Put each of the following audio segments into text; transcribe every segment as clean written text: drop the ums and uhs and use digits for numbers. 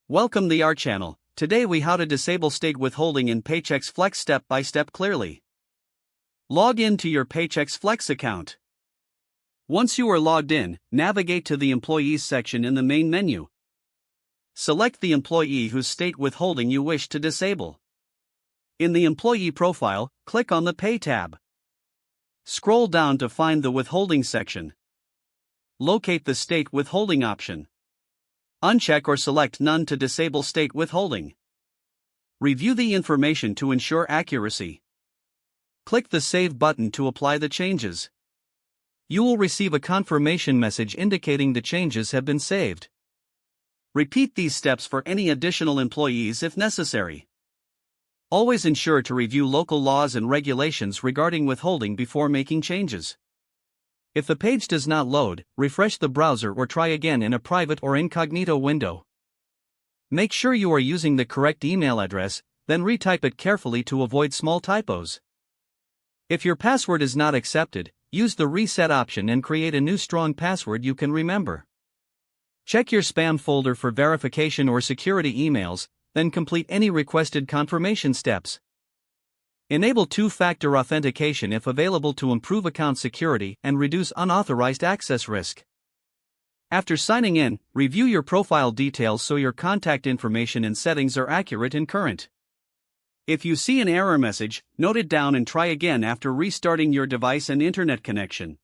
Welcome to our channel. Today we how to disable state withholding in Paychex Flex step by step clearly. Log in to your Paychex Flex account. Once you are logged in, navigate to the Employees section in the main menu. Select the employee whose state withholding you wish to disable. In the employee profile, click on the Pay tab. Scroll down to find the Withholding section. Locate the State Withholding option. Uncheck or select None to disable state withholding. Review the information to ensure accuracy. Click the Save button to apply the changes. You will receive a confirmation message indicating the changes have been saved. Repeat these steps for any additional employees if necessary. Always ensure to review local laws and regulations regarding withholding before making changes. If the page does not load, refresh the browser or try again in a private or incognito window. Make sure you are using the correct email address, then retype it carefully to avoid small typos. If your password is not accepted, use the reset option and create a new strong password you can remember. Check your spam folder for verification or security emails, then complete any requested confirmation steps. Enable two-factor authentication if available to improve account security and reduce unauthorized access risk. After signing in, review your profile details so your contact information and settings are accurate and current. If you see an error message, note it down and try again after restarting your device and internet connection.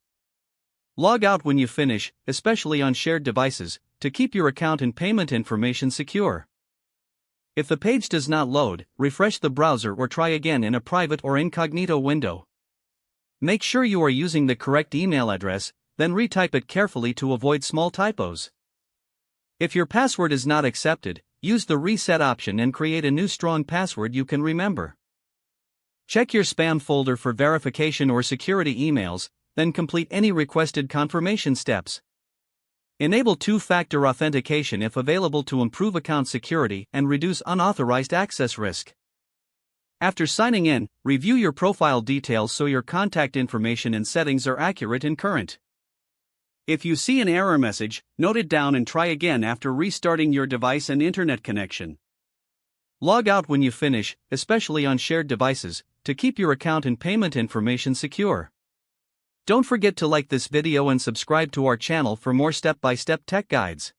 Log out when you finish, especially on shared devices, to keep your account and payment information secure. If the page does not load, refresh the browser or try again in a private or incognito window. Make sure you are using the correct email address, then retype it carefully to avoid small typos. If your password is not accepted, use the reset option and create a new strong password you can remember. Check your spam folder for verification or security emails, then complete any requested confirmation steps. Enable two-factor authentication if available to improve account security and reduce unauthorized access risk. After signing in, review your profile details so your contact information and settings are accurate and current. If you see an error message, note it down and try again after restarting your device and internet connection. Log out when you finish, especially on shared devices, to keep your account and payment information secure. Don't forget to like this video and subscribe to our channel for more step-by-step tech guides.